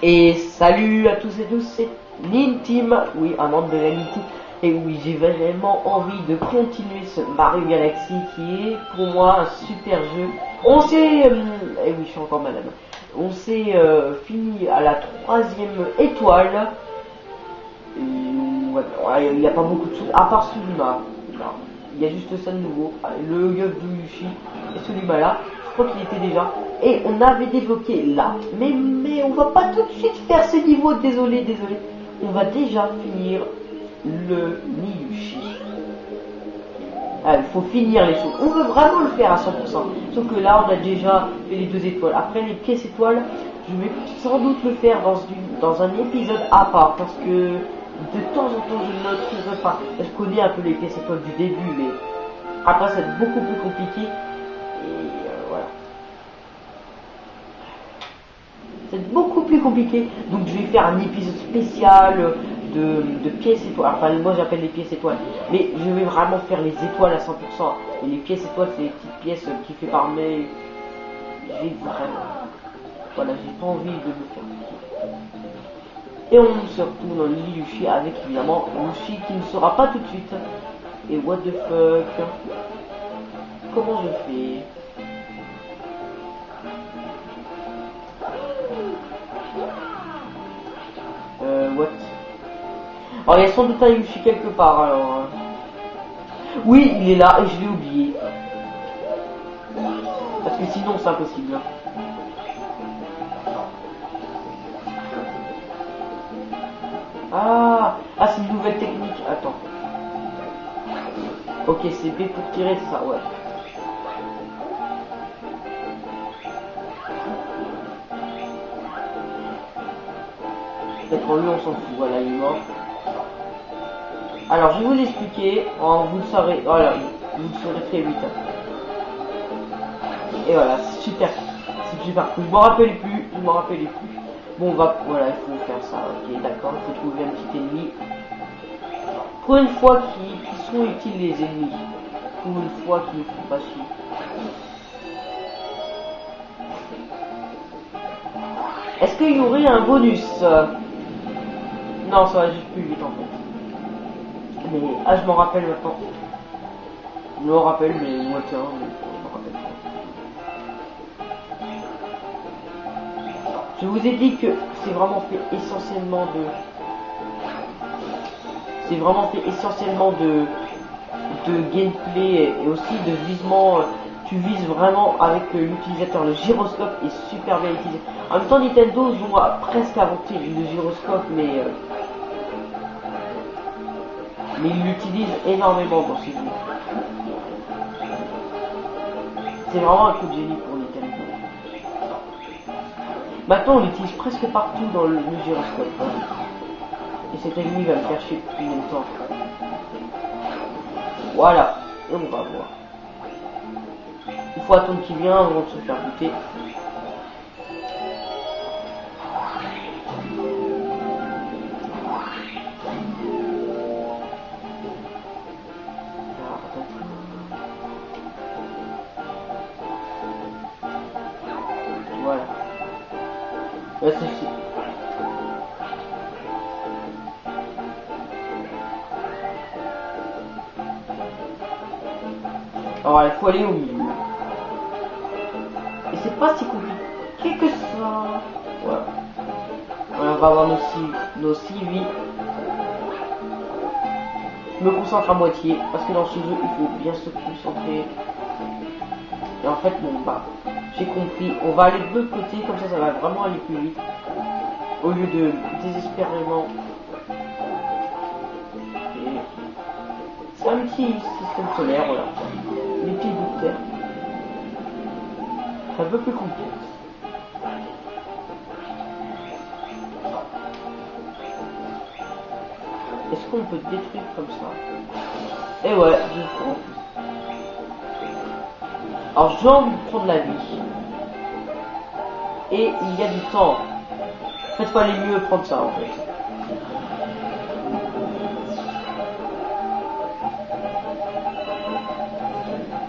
Et salut à tous et tous, c'est Ninteam, oui, un membre de la Ninteam. Et oui, j'ai vraiment envie de continuer ce Mario Galaxy qui est pour moi un super jeu. On s'est, et oui, je suis encore malade. On s'est fini à la 3e étoile. Il n'y a pas beaucoup de choses, à part celui-là. Il y a juste ça de nouveau, le Yob du Yushi et celui-là là. Je crois qu'il était déjà. Et on avait débloqué là. Mais on va pas tout de suite faire ce niveau, désolé. On va déjà finir le Niyushi. Il faut finir les choses. On veut vraiment le faire à 100%. Sauf que là, on a déjà fait les 2 étoiles. Après les pièces étoiles, je vais sans doute le faire dans un épisode à part. Parce que de temps en temps, je ne le trouverai pas. Je connais un peu les pièces étoiles du début, mais après, ça va être beaucoup plus compliqué. Et voilà. C'est beaucoup plus compliqué. Donc, je vais faire un épisode spécial de pièces étoiles. Enfin, moi j'appelle les pièces étoiles. Mais je vais vraiment faire les étoiles à 100%. Et les pièces étoiles, c'est les petites pièces qui fait par mail. J'ai vraiment. Voilà, j'ai pas envie de me faire. Et on se retrouve dans le Yushi avec évidemment Yushi qui ne sera pas tout de suite. Et what the fuck? Comment je fais? What? Alors il y a sans doute un Yushi quelque part alors. Oui, il est là et je l'ai oublié. Parce que sinon c'est impossible. Ah, c'est une nouvelle technique. Attends. Ok, c'est B pour tirer ça, ouais. Peut-être en lui on s'en fout, voilà, il est mort. Alors je vais vous l'expliquer, vous le saurez, voilà, vous le saurez très vite. Et voilà, c'est super cool. Je m'en rappelle plus. Bon, voilà, il faut faire ça, ok, d'accord, il faut trouver un petit ennemi. Pour une fois qui sont utiles les ennemis. Pour une fois qu'ils ne font pas chier. Est-ce qu'il y aurait un bonus? Non, ça va juste plus vite en fait. Mais, je m'en rappelle maintenant. Je me rappelle, mais moi tiens, je me rappelle pas. Je vous ai dit que c'est vraiment fait essentiellement de gameplay et aussi de visement. Tu vises vraiment avec l'utilisateur. Le gyroscope est super bien utilisé. En même temps, Nintendo ont presque inventé le gyroscope, mais ils l'utilisent énormément dans ces jeux. C'est vraiment un coup de génie pour Nintendo. Maintenant, on l'utilise presque partout dans le gyroscope. Et cet ennemi va me faire chier depuis longtemps. Voilà, et on va voir. Il faut attendre qu'il vienne avant de se faire buter. Voilà. Là, ceci. Alors, il faut aller au milieu. Et c'est pas si compliqué que ça. Voilà. On va avoir nos 6 vies. Je me concentre à moitié, parce que dans ce jeu, il faut bien se concentrer. Et en fait, bon, j'ai compris. On va aller de l'autre côté, comme ça va vraiment aller plus vite. Au lieu de désespérément. C'est un petit système solaire, voilà. Les petits bouts de terre. C'est un peu plus complexe. Est-ce qu'on peut détruire comme ça? Et ouais, je prends. Alors j'ai envie de prendre la vie. Et il y a du temps. En fait, il fallait mieux prendre ça en fait.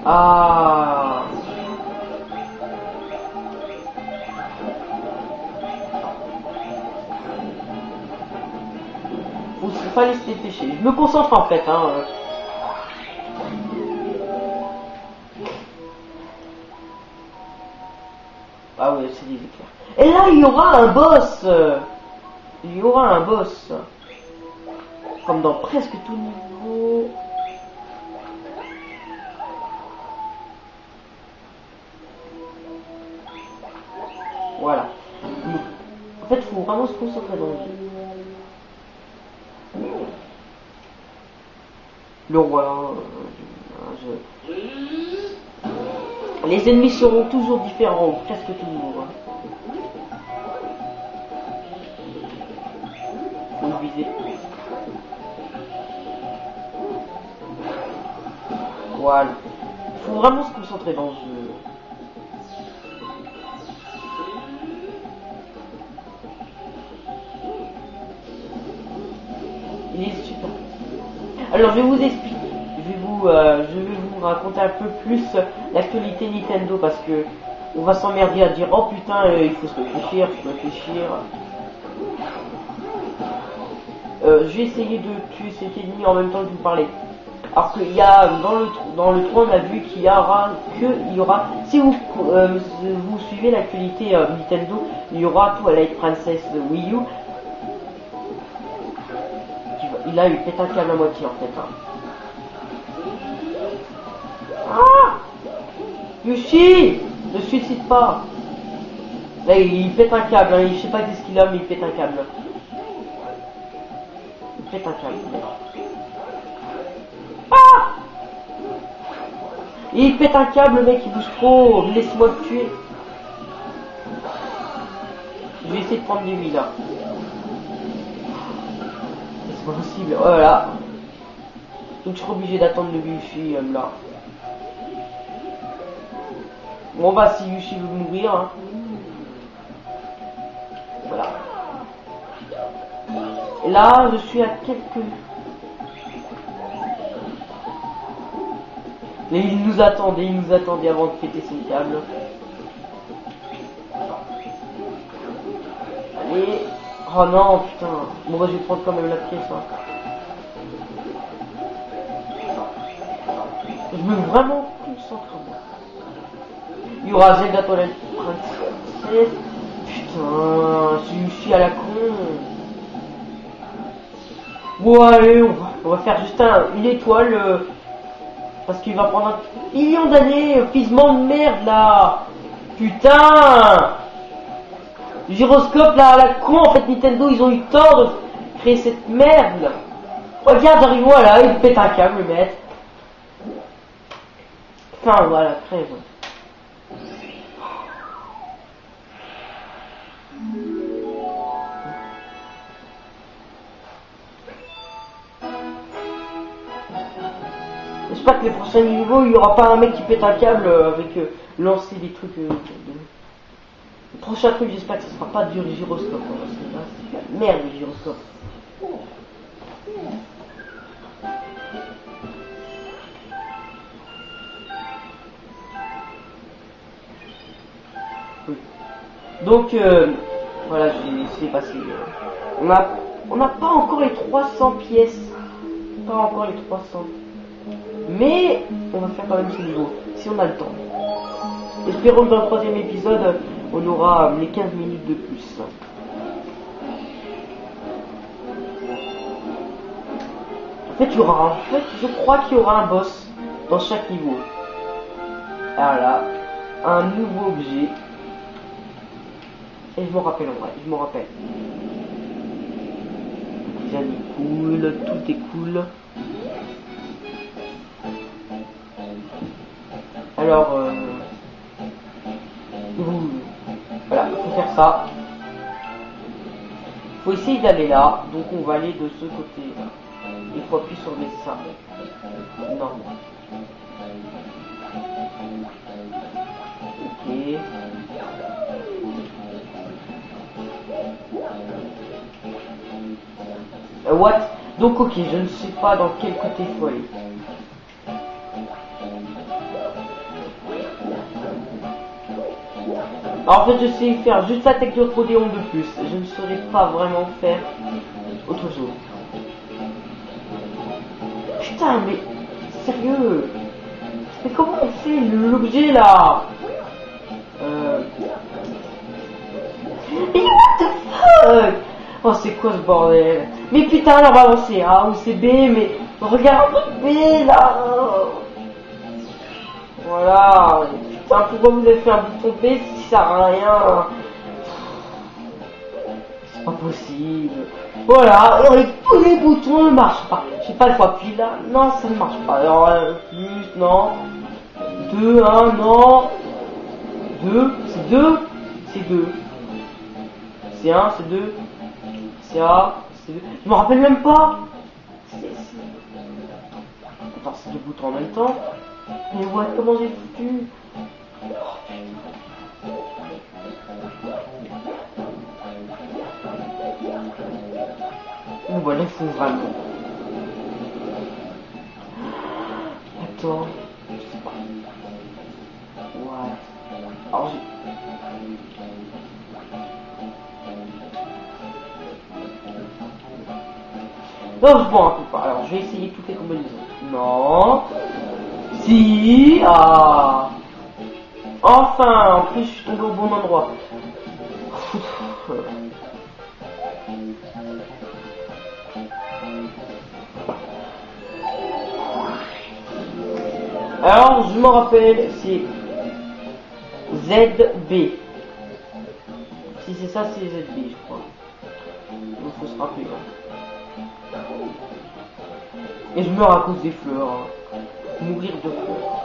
Ah. fallait se dépêcher. Je me concentre en fait, hein. Ah ouais, c'est des éclairs. Et là, il y aura un boss. Il y aura un boss. Comme dans presque tout niveau. Voilà. En fait, il faut vraiment se concentrer dans le jeu. Le roi. Les ennemis seront toujours différents, presque toujours. Faut le viser. Voilà. Il faut vraiment se concentrer dans ce jeu. Il est super. Alors je vais vous expliquer. Je vais vous raconter un peu plus l'actualité Nintendo parce que on va s'emmerder à dire oh putain il faut se réfléchir, je vais essayer de tuer cet ennemi en même temps que vous parlez. Alors qu'il y a dans le 3 on a vu qu'il y aura si vous vous suivez l'actualité Nintendo, il y aura Twilight Princess de Wii U. Là il pète un câble à moitié en fait. Hein. Ah Yoshi, ne suicide pas. Là il pète un câble, hein. Je sais pas qu'est-ce qu'il a mais il pète un câble. Il pète un câble. Ah il pète un câble, le mec il bouge trop, laisse-moi le tuer. Je vais essayer de prendre des vies là. C'est pas possible, voilà. Donc je serai obligé d'attendre le Yoshi là. Bon bah si Yoshi veut mourir, hein. Voilà. Et là je suis à quelques... Mais il nous attendait avant de péter son câble. Allez. Oh non putain. Bon bah je vais prendre quand même la pièce. Hein. Je me vraiment concentrer. Il y aura Zelda Twilight Princess. Putain, je suis à la con. Bon allez, on va faire juste une étoile. Parce qu'il va prendre un million d'années. Fils-ment de merde là. Putain. Le gyroscope là à la con. En fait Nintendo ils ont eu tort de créer cette merde. Regarde, j'arrive voilà, il pète un câble le mec. Enfin voilà, crève. J'espère que les prochains niveaux, il n'y aura pas un mec qui pète un câble avec lancer des trucs. Le prochain truc, j'espère que ce sera pas du gyroscope. Parce que là, c'est la merde le gyroscope. Oui. Donc, voilà, j'ai essayé de passer. On n'a pas encore les 300 pièces. Pas encore les 300. Mais on va faire quand même ce niveau, si on a le temps. Espérons que dans le troisième épisode, on aura les 15 minutes de plus. En fait, je crois qu'il y aura un boss dans chaque niveau. Alors là, un nouveau objet. Et je m'en rappelle en vrai, je m'en rappelle. Les amis cool, tout est cool. Alors, voilà, il faut faire ça. Il faut essayer d'aller là, donc on va aller de ce côté-là. Il faut appuyer sur les ça. Non. Ok. What? Donc ok, je ne sais pas dans quel côté il faut aller. Alors, en fait, je sais faire juste la technique de Rodéon de plus. Je ne saurais pas vraiment faire autre chose. putain, mais sérieux. Mais comment on fait l'objet là? Mais what the fuck? Oh, c'est quoi ce bordel? Mais putain, normalement c'est A ou c'est B, mais regarde B là. Voilà. Putain, pourquoi vous avez fait un bouton B si ça sert à rien? C'est pas possible. Voilà, tous les boutons ne marchent pas. Je sais pas, il faut appuyer là. Non, ça ne marche pas. Alors, plus, non. 2, 1, non. 2, c'est 2. C'est 2. C'est 1, c'est 2. C'est A, c'est 2. Je me rappelle même pas. Attends, c'est deux boutons en même temps. Mais ouais, comment j'ai foutu? Bon, bah là, il faut vraiment. Attends. Je sais pas. Ouais. Alors, non, je vois un peu pas. Alors, je vais essayer toutes les combinaisons. Non. Si. Ah. Enfin, en plus, je suis tombé au bon endroit. Alors, je me rappelle, c'est ZB. Si c'est ça, c'est ZB, je crois. Il faut se rappeler. Hein. Et je meurs à cause des fleurs. Hein. Mourir de fleurs.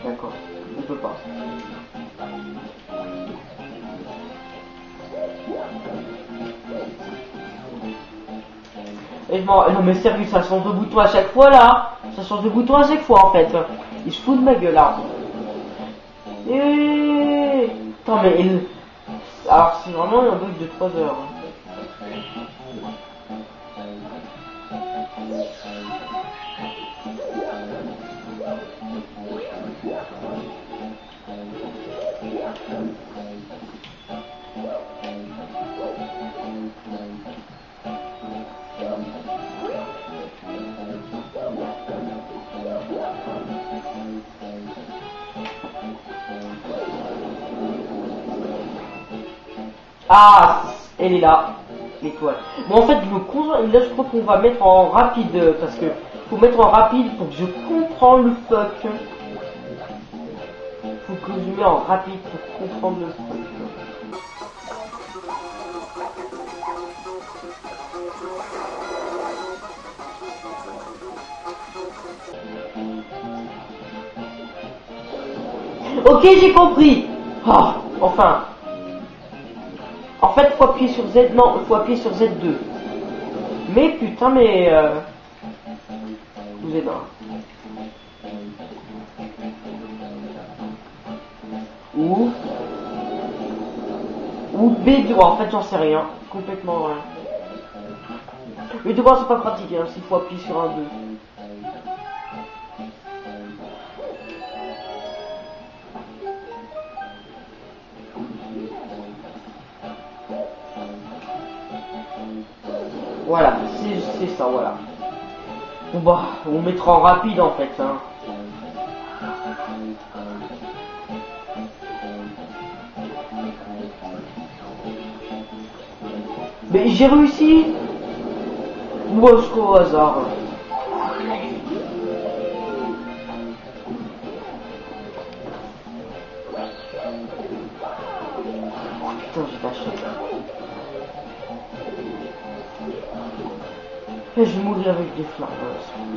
D'accord, je peux pas. Et je m'en... Non mais sérieux, ça change de bouton à chaque fois là. Ça change de bouton à chaque fois en fait. Il se fout de ma gueule là. Et... Attends mais... Alors c'est vraiment un bug de 3 heures. Ah, elle est là, l'étoile. Bon, en fait, je me concentre. Là, je crois qu'on va mettre en rapide parce que faut mettre en rapide pour que je comprends le fuck. Faut que je mette en rapide pour comprendre le fuck. Ok, j'ai compris. Ah, enfin. En fait, faut appuyer sur Z. Non, il faut appuyer sur Z2. Mais putain, mais Z1. Ou B droit. En fait, j'en sais rien. Complètement rien. Les deux droits, c'est pas pratique. Hein, s'il faut appuyer sur un 2. Voilà, c'est ça, voilà. Bon bah, on mettra en rapide en fait. Hein. Mais j'ai réussi. Moi, je trouve au hasard. Putain, j'ai lâché. Je vais mourir avec des flammes.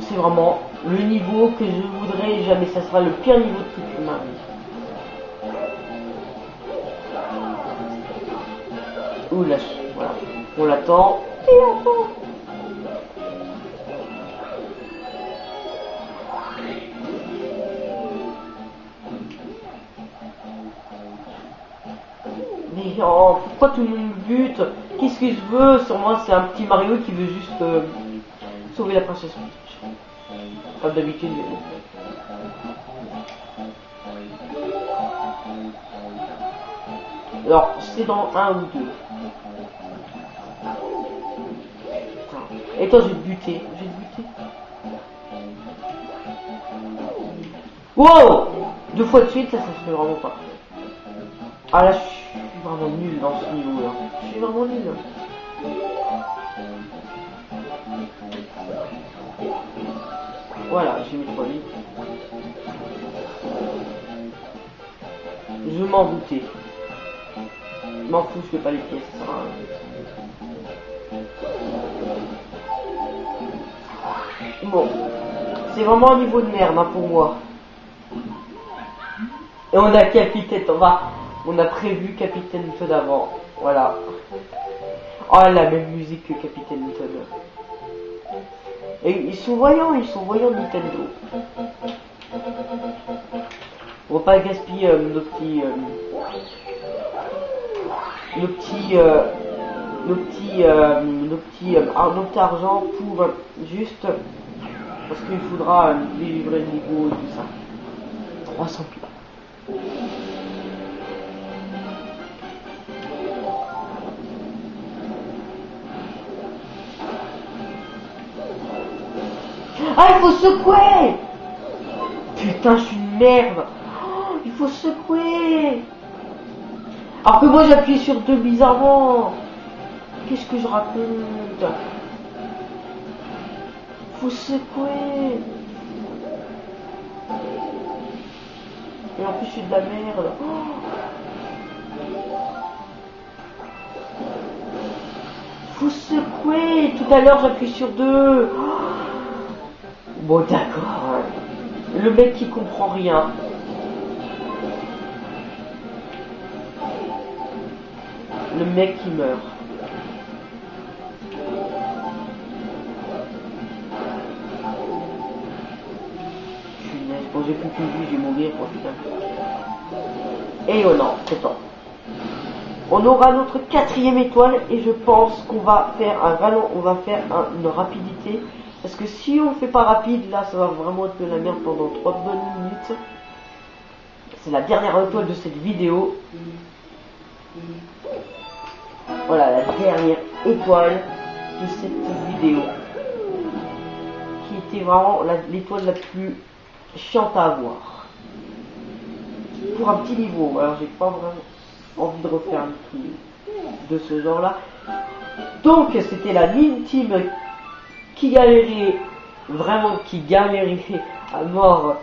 C'est vraiment le niveau que je voudrais jamais. Ça sera le pire niveau de toute ma vie. Oula, voilà. On l'attend. Et on attend. Mais oh, pourquoi tout le monde me bute? Qu'est-ce que je veux? Sur moi, c'est un petit Mario qui veut juste sauver la princesse Peach. Comme d'habitude. Alors, c'est dans un ou deux. Et toi, je vais te buter. Je vais te buter. Wow! 2 fois de suite, ça se fait vraiment pas. Ah là, je suis vraiment nul dans ce niveau là. Je suis vraiment nul. Voilà, j'ai mis 3 vies. Je m'en doutais. Je m'en fous, je fais pas les pièces, ça sert à rien. Bon. C'est vraiment un niveau de merde hein, pour moi. Et on a Capitaine, on a prévu Capitaine Toad avant. Voilà. Oh, la même musique que Capitaine Toad. Et ils sont voyants Nintendo. On va pas gaspiller notre argent pour juste parce qu'il faudra délivrer le niveau et tout ça. 300 pieds. Ah, il faut secouer! Putain, je suis une merde! Oh, il faut secouer! Alors que moi j'appuie sur 2 bizarrement! Qu'est-ce que je raconte? Faut secouer! Et en plus je suis de la merde! Oh, faut secouer! Tout à l'heure j'appuie sur 2! Oh, bon d'accord. Le mec qui comprend rien. Le mec qui meurt. Punaise, bon j'ai plus qu'une vie, je vais mourir pour putain. Et oh non, c'est temps. On aura notre 4e étoile et je pense qu'on va faire une rapidité. Parce que si on ne fait pas rapide, là ça va vraiment être de la merde pendant 3 bonnes minutes. C'est la dernière étoile de cette vidéo. Voilà la dernière étoile de cette vidéo. Qui était vraiment l'étoile la plus chiante à avoir. Pour un petit niveau, alors j'ai pas vraiment envie de refaire un truc de ce genre là. Donc c'était la Mime Team qui galérait à mort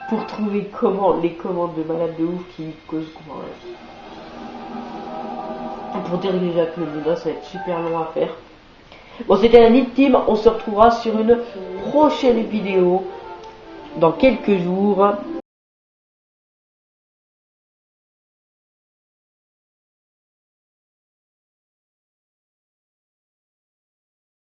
pour trouver les commandes de malade de ouf qui causent quoi. Pour diriger avec le Buddha, ça va être super long à faire. Bon, c'était la Mime Team, on se retrouvera sur une prochaine vidéo dans quelques jours.